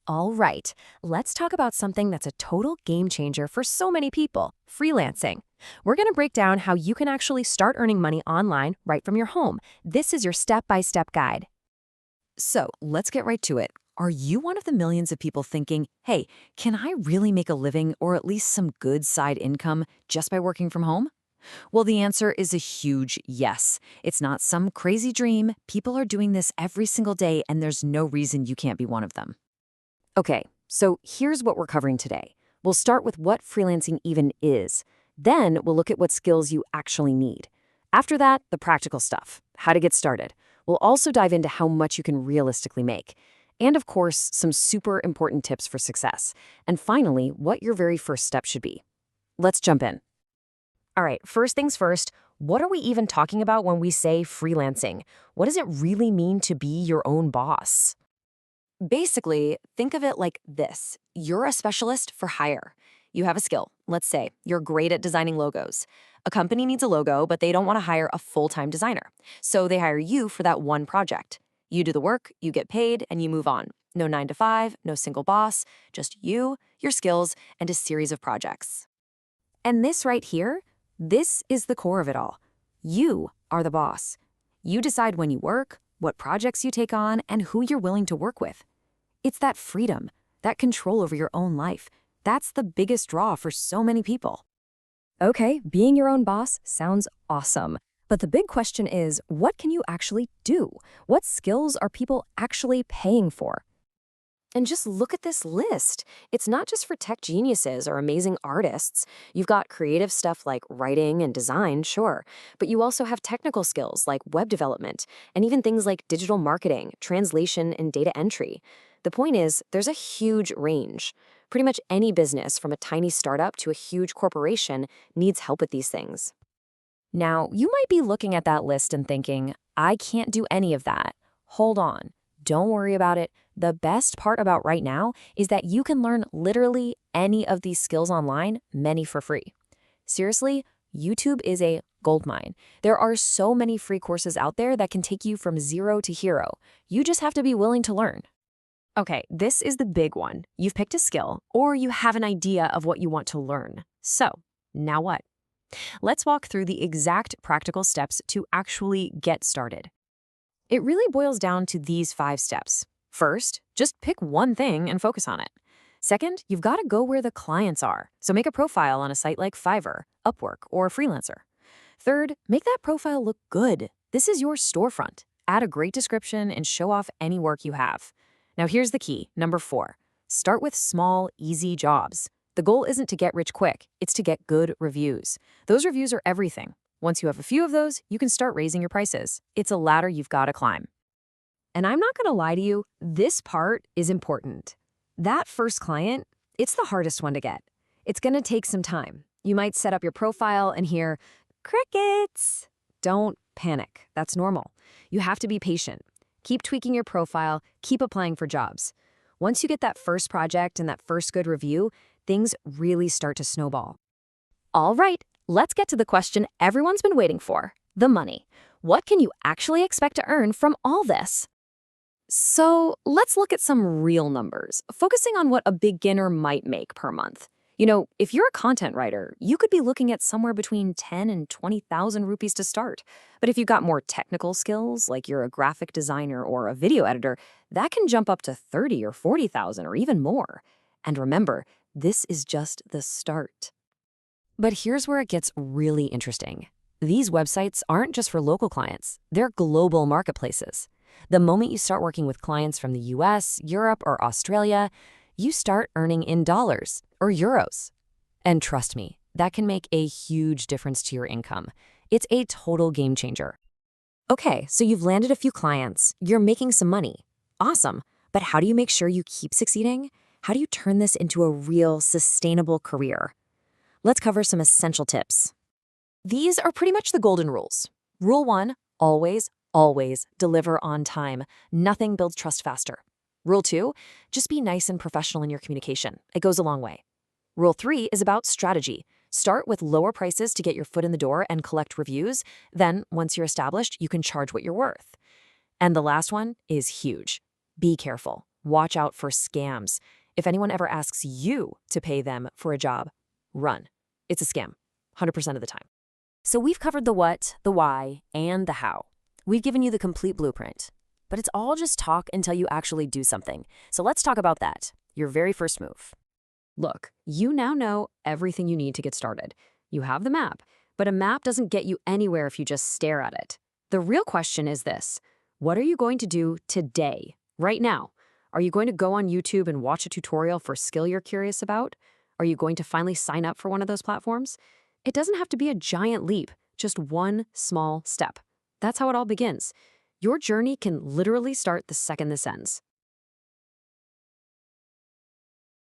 All right, let's talk about something that's a total game changer for so many people, freelancing. We're going to break down how you can actually start earning money online right from your home. This is your step-by-step guide. So let's get right to it. Are you one of the millions of people thinking, hey, can I really make a living or at least some good side income just by working from home? Well, the answer is a huge yes. It's not some crazy dream. People are doing this every single day, and there's no reason you can't be one of them. Okay, so here's what we're covering today. We'll start with what freelancing even is. Then we'll look at what skills you actually need. After that, the practical stuff, how to get started. We'll also dive into how much you can realistically make. And of course, some super important tips for success. And finally, what your very first step should be. Let's jump in. All right, first things first, what are we even talking about when we say freelancing? What does it really mean to be your own boss? Basically, think of it like this. You're a specialist for hire. You have a skill. Let's say you're great at designing logos. A company needs a logo, but they don't want to hire a full-time designer. So they hire you for that one project. You do the work, you get paid, and you move on. No 9 to 5, no single boss, just you, your skills, and a series of projects. And this right here, this is the core of it all. You are the boss. You decide when you work, what projects you take on, and who you're willing to work with. It's that freedom, that control over your own life. That's the biggest draw for so many people. Okay, being your own boss sounds awesome. But the big question is, what can you actually do? What skills are people actually paying for? And just look at this list. It's not just for tech geniuses or amazing artists. You've got creative stuff like writing and design, sure, but you also have technical skills like web development and even things like digital marketing, translation, and data entry. The point is, there's a huge range. Pretty much any business, from a tiny startup to a huge corporation, needs help with these things. Now, you might be looking at that list and thinking, I can't do any of that. Hold on. Don't worry about it. The best part about right now is that you can learn literally any of these skills online, many for free. Seriously, YouTube is a goldmine. There are so many free courses out there that can take you from zero to hero. You just have to be willing to learn. Okay, this is the big one. You've picked a skill, or you have an idea of what you want to learn. So, now what? Let's walk through the exact practical steps to actually get started. It really boils down to these 5 steps. First, just pick one thing and focus on it. Second, you've got to go where the clients are, so make a profile on a site like Fiverr, Upwork, or Freelancer. Third, make that profile look good. This is your storefront. Add a great description and show off any work you have. Now here's the key, number 4. Start with small, easy jobs. The goal isn't to get rich quick, it's to get good reviews. Those reviews are everything. Once you have a few of those, you can start raising your prices. It's a ladder you've got to climb. And I'm not going to lie to you, this part is important. That first client, it's the hardest one to get. It's going to take some time. You might set up your profile and hear, crickets. Don't panic. That's normal. You have to be patient. Keep tweaking your profile, keep applying for jobs. Once you get that first project and that first good review, things really start to snowball. All right, let's get to the question everyone's been waiting for, the money. What can you actually expect to earn from all this? So let's look at some real numbers, focusing on what a beginner might make per month. You know, if you're a content writer, you could be looking at somewhere between 10 and 20,000 rupees to start. But if you've got more technical skills, like you're a graphic designer or a video editor, that can jump up to 30 or 40,000 or even more. And remember, this is just the start. But here's where it gets really interesting. These websites aren't just for local clients, they're global marketplaces. The moment you start working with clients from the US, Europe, or Australia, you start earning in dollars or euros. And trust me, that can make a huge difference to your income. It's a total game changer. Okay, so you've landed a few clients, you're making some money. Awesome, but how do you make sure you keep succeeding? How do you turn this into a real, sustainable career? Let's cover some essential tips. These are pretty much the golden rules. Rule 1, always deliver on time. Nothing builds trust faster. Rule 2, just be nice and professional in your communication. It goes a long way. Rule 3 is about strategy. Start with lower prices to get your foot in the door and collect reviews. Then, once you're established, you can charge what you're worth. And the last one is huge. Be careful. Watch out for scams. If anyone ever asks you to pay them for a job, run. It's a scam, 100% of the time. So we've covered the what, the why, and the how. We've given you the complete blueprint. But it's all just talk until you actually do something. So let's talk about that, your very first move. Look, you now know everything you need to get started. You have the map, but a map doesn't get you anywhere if you just stare at it. The real question is this: what are you going to do today, right now? Are you going to go on YouTube and watch a tutorial for a skill you're curious about? Are you going to finally sign up for one of those platforms? It doesn't have to be a giant leap, just one small step. That's how it all begins. Your journey can literally start the second this ends.